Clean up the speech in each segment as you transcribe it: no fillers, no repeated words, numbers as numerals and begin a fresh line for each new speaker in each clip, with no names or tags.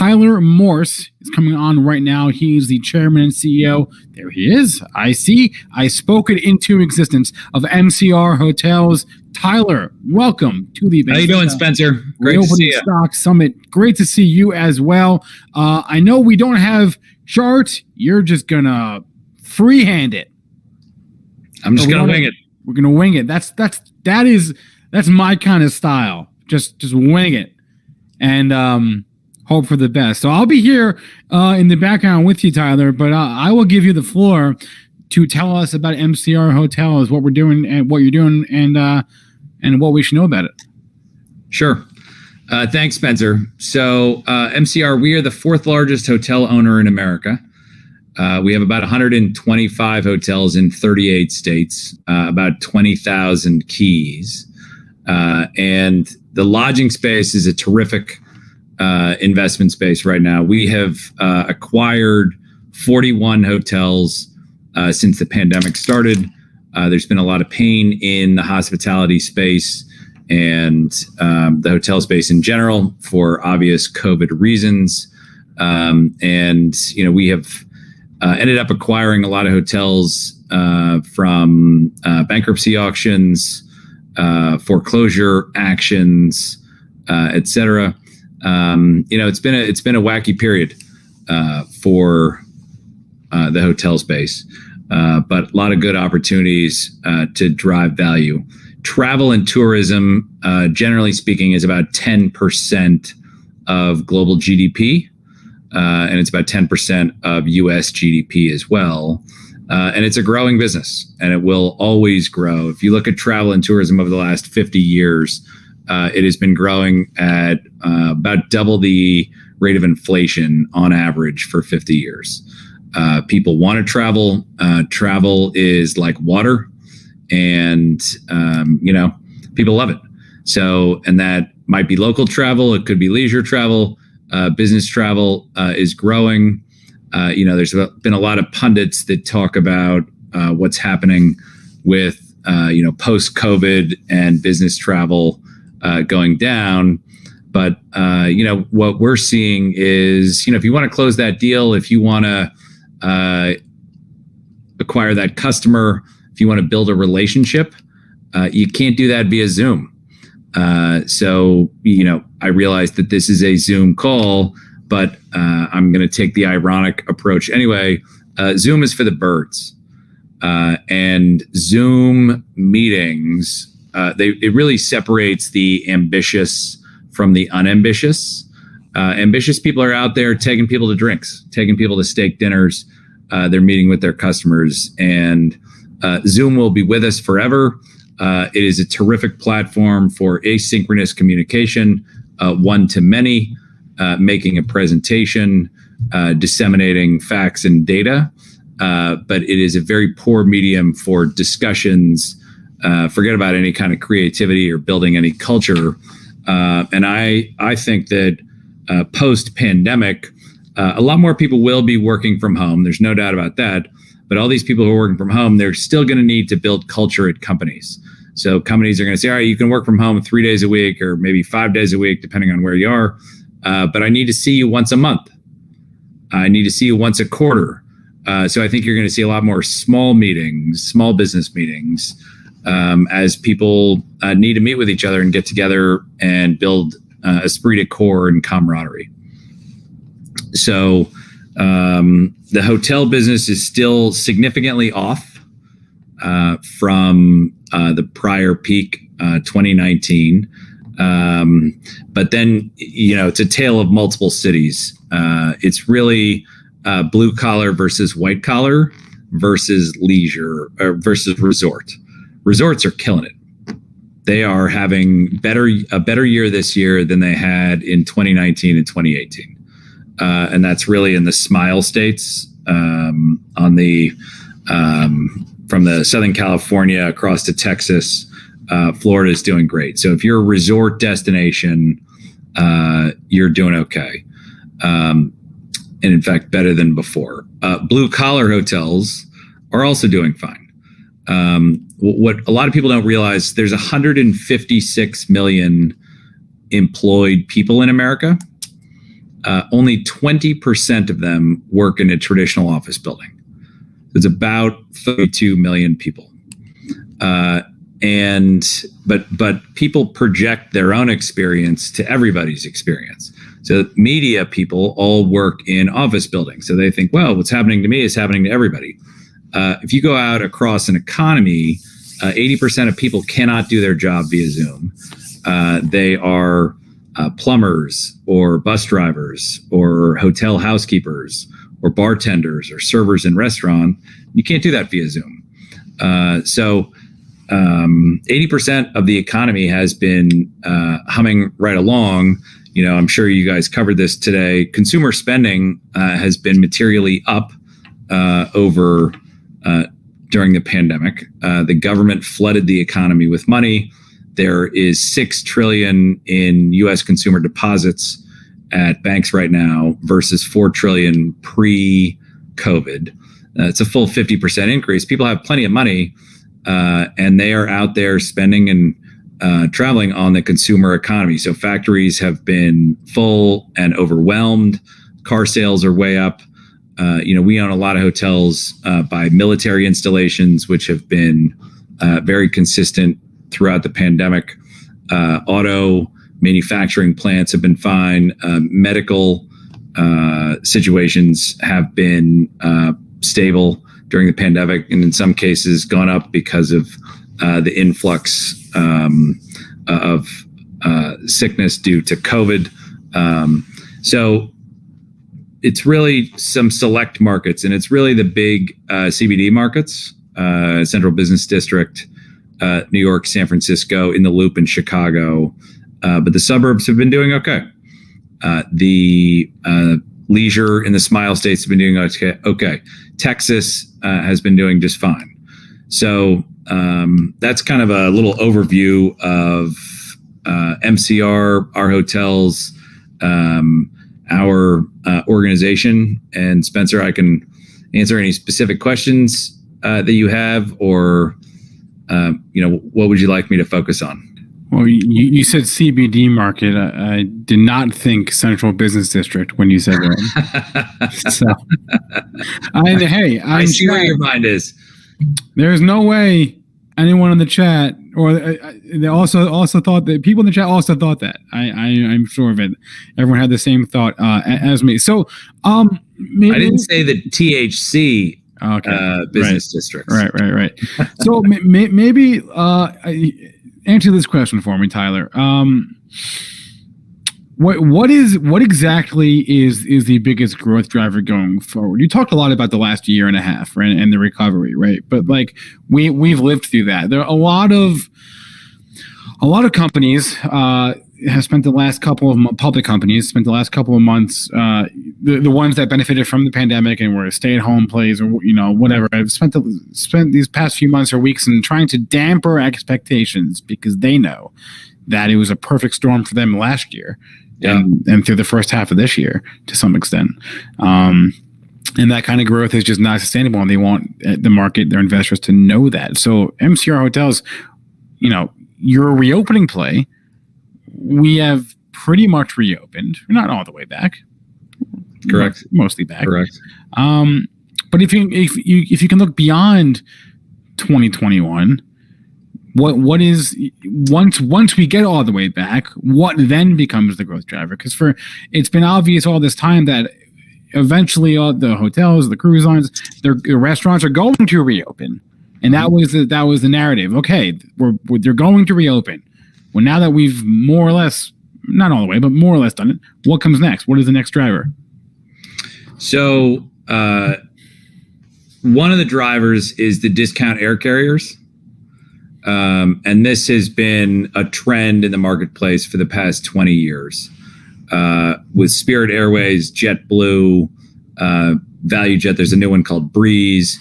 Tyler Morse is coming on right now. He is the chairman and CEO. There he is. I see. I spoke it into existence of MCR Hotels. Tyler, welcome to the event.
How you doing, Spencer? Great to see you.
Stock Summit. Great to see you as well. I know we don't have charts. You're just gonna freehand it.
I'm just gonna wing it.
We're gonna wing it. That's my kind of style. Just wing it and hope for the best. So I'll be here in the background with you, Tyler. But I will give you the floor to tell us about MCR Hotels, what we're doing and what you're doing, and what we should know about it.
Sure. Thanks, Spencer. So MCR, we are the fourth largest hotel owner in America. We have about 125 hotels in 38 states, about 20,000 keys. And the lodging space is a terrific investment space right now. We have acquired 41 hotels since the pandemic started. There's been a lot of pain in the hospitality space and the hotel space in general for obvious COVID reasons. And, we have ended up acquiring a lot of hotels from bankruptcy auctions, foreclosure actions, et cetera. It's been a wacky period for the hotel space, but a lot of good opportunities to drive value. Travel and tourism, generally speaking, is about 10% of global GDP, and it's about 10% of U.S. GDP as well. And it's a growing business, and it will always grow. If you look at travel and tourism over the last 50 years, it has been growing at about double the rate of inflation on average for 50 years. People want to travel. Travel is like water, and people love it. So, and that might be local travel. It could be leisure travel. Business travel is growing. There's been a lot of pundits that talk about what's happening with post-COVID and business travel going down. But what we're seeing is if you want to close that deal, if you want to acquire that customer, if you want to build a relationship, you can't do that via Zoom. So I realize that this is a Zoom call, but I'm going to take the ironic approach anyway. Zoom is for the birds, and Zoom meetings, it really separates the ambitious from the unambitious. Ambitious people are out there taking people to drinks, taking people to steak dinners. They're meeting with their customers, and Zoom will be with us forever. It is a terrific platform for asynchronous communication, one-to-many, making a presentation, disseminating facts and data. But it is a very poor medium for discussions. Forget about any kind of creativity or building any culture. And I think that post-pandemic, a lot more people will be working from home. There's no doubt about that. But all these people who are working from home, they're still going to need to build culture at companies. So companies are going to say, all right, you can work from home 3 days a week or maybe 5 days a week, depending on where you are. But I need to see you once a month. I need to see you once a quarter. So I think you're going to see a lot more small meetings, small business meetings, as people need to meet with each other and get together and build esprit de corps and camaraderie. So the hotel business is still significantly off from the prior peak, 2019. But then, it's a tale of multiple cities. It's really blue collar versus white collar versus leisure versus resort. Resorts are killing it. They are having a better year this year than they had in 2019 and 2018. And that's really in the Smile states, from the Southern California across to Texas. Florida is doing great. So if you're a resort destination, you're doing okay. And in fact, better than before. Blue collar hotels are also doing fine. What a lot of people don't realize, there's 156 million employed people in America. only 20% of them work in a traditional office building. It's about 32 million people. But people project their own experience to everybody's experience. So media people all work in office buildings. So they think, well, what's happening to me is happening to everybody. If you go out across an economy, 80% of people cannot do their job via Zoom. They are plumbers or bus drivers or hotel housekeepers or bartenders or servers in restaurant. You can't do that via Zoom. So 80% of the economy has been humming right along. You know, I'm sure you guys covered this today. Consumer spending has been materially up over during the pandemic. The government flooded the economy with money. There is $6 trillion in U.S. consumer deposits at banks right now versus $4 trillion pre-COVID. It's a full 50% increase. People have plenty of money, and they are out there spending and traveling on the consumer economy. So factories have been full and overwhelmed. Car sales are way up. We own a lot of hotels by military installations, which have been very consistent throughout the pandemic. Auto manufacturing plants have been fine. Medical situations have been stable during the pandemic, and in some cases gone up because of the influx of sickness due to COVID. So it's really some select markets, and it's really the big CBD markets, Central Business District, New York, San Francisco, in the Loop, in Chicago. But the suburbs have been doing okay. The leisure in the Smile States have been doing okay. Texas has been doing just fine. So that's kind of a little overview of MCR, our hotels, our organization. And Spencer, I can answer any specific questions that you have, or what would you like me to focus on?
Well, you said CBD market. I did not think Central Business District when you said that. So,
I see where your mind is.
There's no way anyone in the chat, or they also thought that people in the chat also thought that. I'm sure of it. Everyone had the same thought as me. So, maybe,
I didn't say the THC business districts.
Right. So maybe answer this question for me, Tyler. What exactly is the biggest growth driver going forward? You talked a lot about the last year and a half, right, and the recovery, right? But like we've lived through that. There are a lot of companies have spent the last couple of public companies spent the last couple of months, the ones that benefited from the pandemic and were stay-at-home plays or whatever. I've spent these past few months or weeks in trying to damper expectations because they know that it was a perfect storm for them last year. Yeah. And through the first half of this year to some extent. And that kind of growth is just not sustainable, and they want the market, their investors, to know that. So MCR Hotels, you're a reopening play. We have pretty much reopened. We're not all the way back.
Correct.
Mostly back.
Correct.
But if you can look beyond 2021, what is once we get all the way back, what then becomes the growth driver? Because it's been obvious all this time that eventually all the hotels, the cruise lines, the restaurants are going to reopen, and that was the narrative. Okay, they're going to reopen. Well, now that we've more or less, not all the way, but more or less done it, what comes next? What is the next driver?
So one of the drivers is the discount air carriers. And this has been a trend in the marketplace for the past 20 years. With Spirit Airways, JetBlue, ValueJet, there's a new one called Breeze.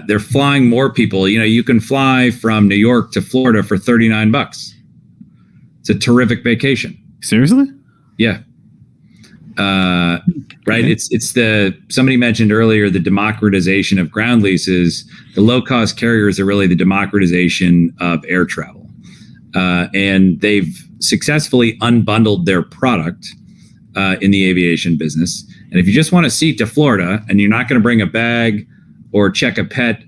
They're flying more people. You can fly from New York to Florida for $39. It's a terrific vacation.
Seriously?
Yeah. Right. Okay. It's somebody mentioned earlier, the democratization of ground leases. The low cost carriers are really the democratization of air travel. And they've successfully unbundled their product in the aviation business. And if you just want a seat to Florida and you're not going to bring a bag or check a pet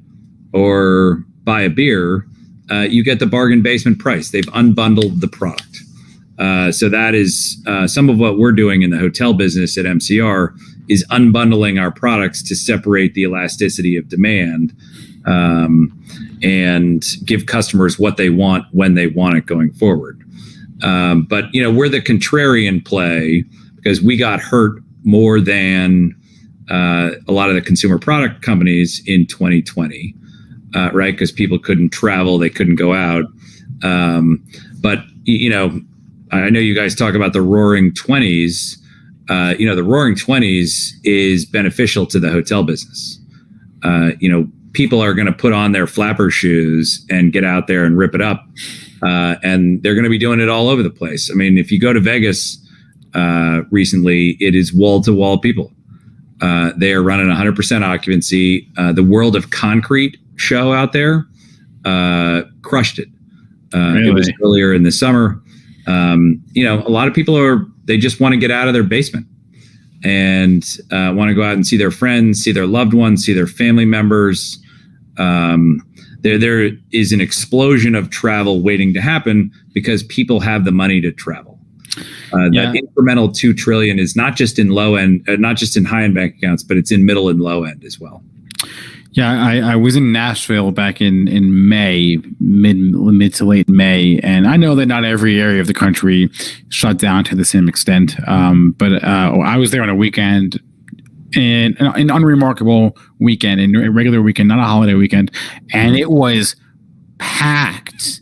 or buy a beer, you get the bargain basement price. They've unbundled the product. So that is some of what we're doing in the hotel business at MCR is unbundling our products to separate the elasticity of demand and give customers what they want when they want it going forward. But we're the contrarian play because we got hurt more than a lot of the consumer product companies in 2020, right? Because people couldn't travel, they couldn't go out. But I know you guys talk about the Roaring 20s. The Roaring 20s is beneficial to the hotel business. People are going to put on their flapper shoes and get out there and rip it up. And they're going to be doing it all over the place. I mean, if you go to Vegas recently, it is wall-to-wall people. They are running 100% occupancy. The World of Concrete show out there crushed it. Really? It was earlier in the summer. A lot of people they just want to get out of their basement and want to go out and see their friends, see their loved ones, see their family members. There is an explosion of travel waiting to happen because people have the money to travel. That incremental $2 trillion is not just in low end, not just in high end bank accounts, but it's in middle and low end as well.
Yeah, I was in Nashville back in May, mid to late May, and I know that not every area of the country shut down to the same extent. But I was there on a weekend, an unremarkable weekend, a regular weekend, not a holiday weekend, and it was packed,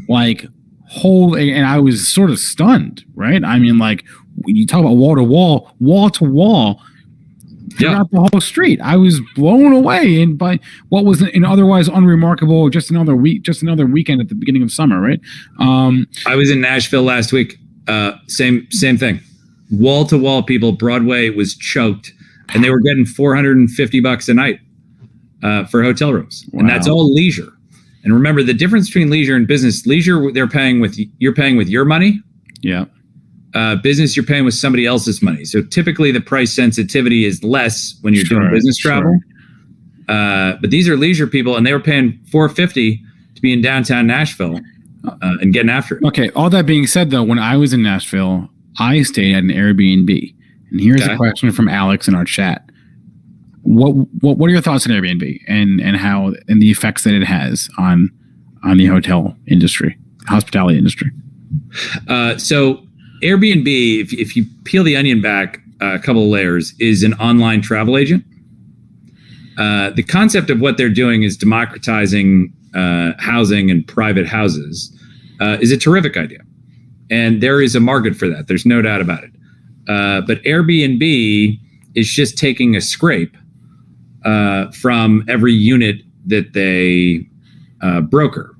like whole. And I was sort of stunned, right? I mean, like when you talk about wall to wall. Throughout the whole street, I was blown away by what was an otherwise unremarkable, just another weekend at the beginning of summer, right?
I was in Nashville last week. Same thing. Wall to wall people. Broadway was choked, and they were getting $450 a night for hotel rooms, and that's all leisure. And remember, the difference between leisure and business: leisure, you're paying with your money. Yeah. Business, you're paying with somebody else's money. So typically the price sensitivity is less when you're doing business travel. But these are leisure people, and they were paying $450 to be in downtown Nashville and getting after it. Okay.
All that being said, though, when I was in Nashville, I stayed at an Airbnb. And here's a question from Alex in our chat. What are your thoughts on Airbnb and how and the effects that it has on the hotel industry, hospitality industry?
So Airbnb, if you peel the onion back a couple of layers, is an online travel agent. The concept of what they're doing is democratizing housing and private houses is a terrific idea. And there is a market for that. There's no doubt about it. But Airbnb is just taking a scrape from every unit that they broker.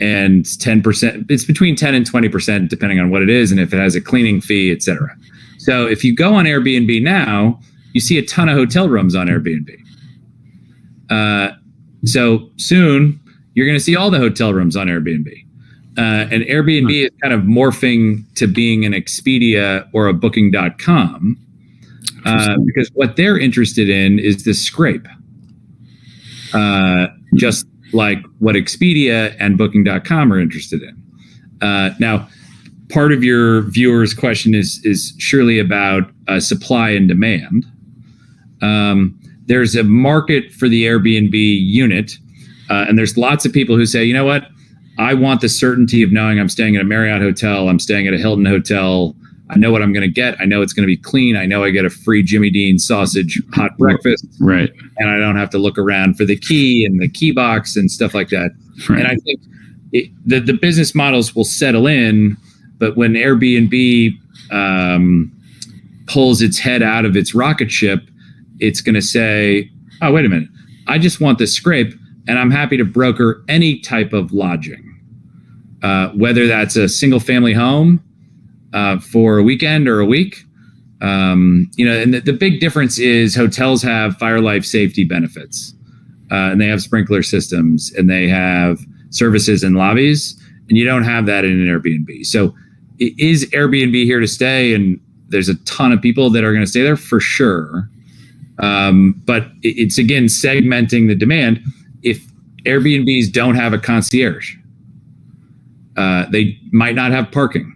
And 10%, it's between 10 and 20%, depending on what it is, and if it has a cleaning fee, et cetera. So if you go on Airbnb now, you see a ton of hotel rooms on Airbnb. So soon, you're going to see all the hotel rooms on Airbnb. And Airbnb is kind of morphing to being an Expedia or a Booking.com because what they're interested in is the scrape. Just like what Expedia and Booking.com are interested in. Now, part of your viewer's question is surely about supply and demand. There's a market for the Airbnb unit, and there's lots of people who say, you know what, I want the certainty of knowing I'm staying at a Marriott hotel, I'm staying at a Hilton hotel, I know what I'm going to get. I know it's going to be clean. I know I get a free Jimmy Dean sausage hot breakfast.
Right.
And I don't have to look around for the key and the key box and stuff like that. Right. And I think the business models will settle in, but when Airbnb pulls its head out of its rocket ship, it's going to say, oh, wait a minute. I just want this scrape, and I'm happy to broker any type of lodging, whether that's a single family home, for a weekend or a week. And the big difference is hotels have fire life safety benefits, and they have sprinkler systems, and they have services and lobbies, and you don't have that in an Airbnb. So is Airbnb here to stay? And there's a ton of people that are going to stay there for sure. But it's again segmenting the demand. If Airbnbs don't have a concierge, they might not have parking.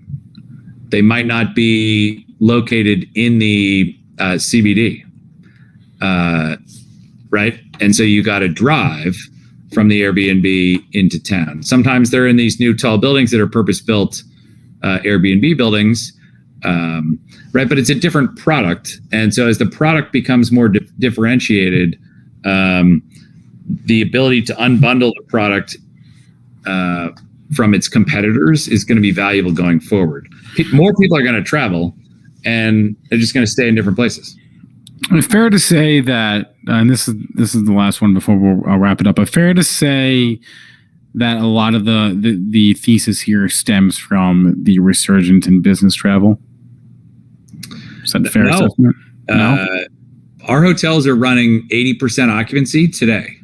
They might not be located in the CBD, right? And so you got to drive from the Airbnb into town. Sometimes they're in these new tall buildings that are purpose-built Airbnb buildings, right? But it's a different product. And so as the product becomes more differentiated, the ability to unbundle the product from its competitors is going to be valuable going forward. More people are going to travel, and they're just going to stay in different places.
It's fair to say that, and this is the last one before I'll wrap it up, but fair to say that a lot of the thesis here stems from the resurgence in business travel? Is that a fair assessment? No?
Our hotels are running 80% occupancy today.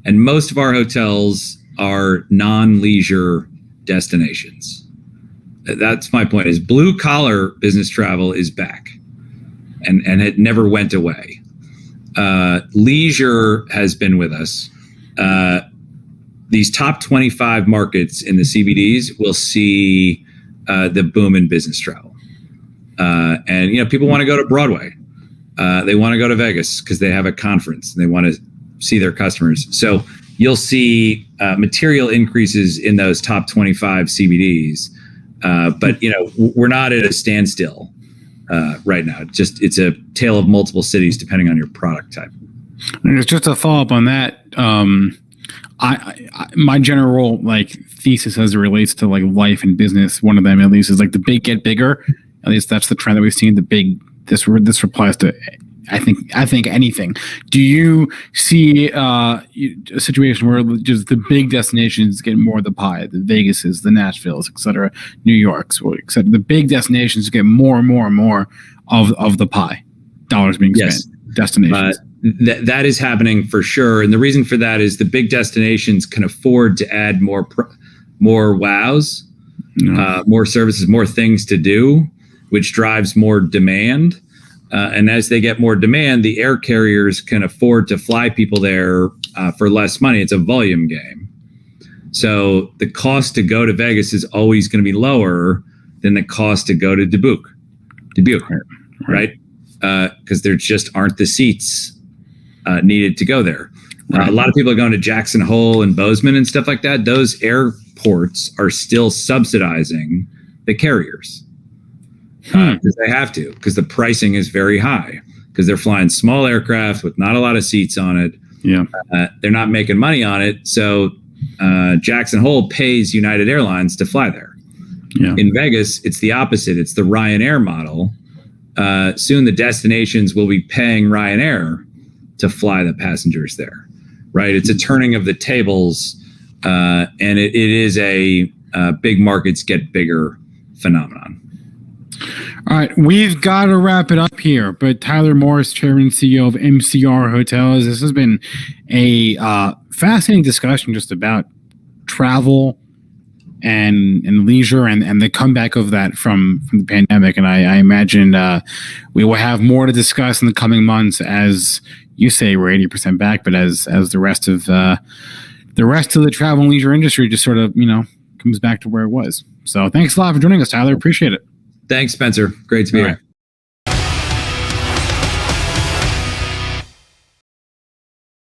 And most of our hotels are non-leisure destinations. That's my point, is blue collar business travel is back and it never went away. Leisure has been with us. These top 25 markets in the CBDs will see the boom in business travel. And people want to go to Broadway. They want to go to Vegas because they have a conference and they want to see their customers. So you'll see material increases in those top 25 CBDs. But we're not at a standstill right now. It's a tale of multiple cities depending on your product type.
And just a follow up on that. My general thesis as it relates to life and business, one of them at least, is the big get bigger. At least that's the trend that we've seen. The big, this applies to I think anything. Do you see a situation where just the big destinations get more of the pie, the Vegases, the Nashvilles, et cetera, New Yorks, et cetera, the big destinations get more and more and more of the pie, dollars being spent,
yes.
Destinations?
That is happening for sure. And the reason for that is the big destinations can afford to add more wows, more services, more things to do, which drives more demand. And as they get more demand, the air carriers can afford to fly people there for less money. It's a volume game. So the cost to go to Vegas is always going to be lower than the cost to go to Dubuque, right? Because there just aren't the seats needed to go there. A lot of people are going to Jackson Hole and Bozeman and stuff like that. Those airports are still subsidizing the carriers. Because they have to, because the pricing is very high, because they're flying small aircraft with not a lot of seats on it.
Yeah,
they're not making money on it. So Jackson Hole pays United Airlines to fly there. Yeah. In Vegas, it's the opposite. It's the Ryanair model. Soon the destinations will be paying Ryanair to fly the passengers there, right? It's a turning of the tables, and it is a big markets get bigger phenomenon.
All right, we've got to wrap it up here. But Tyler Morse, Chairman and CEO of MCR Hotels, this has been a fascinating discussion just about travel and leisure and the comeback of that from the pandemic. And I imagine we will have more to discuss in the coming months. As you say, we're 80% back, but as the rest of the travel and leisure industry just sort of comes back to where it was. So thanks a lot for joining us, Tyler. Appreciate it.
Thanks, Spencer. Great to be here.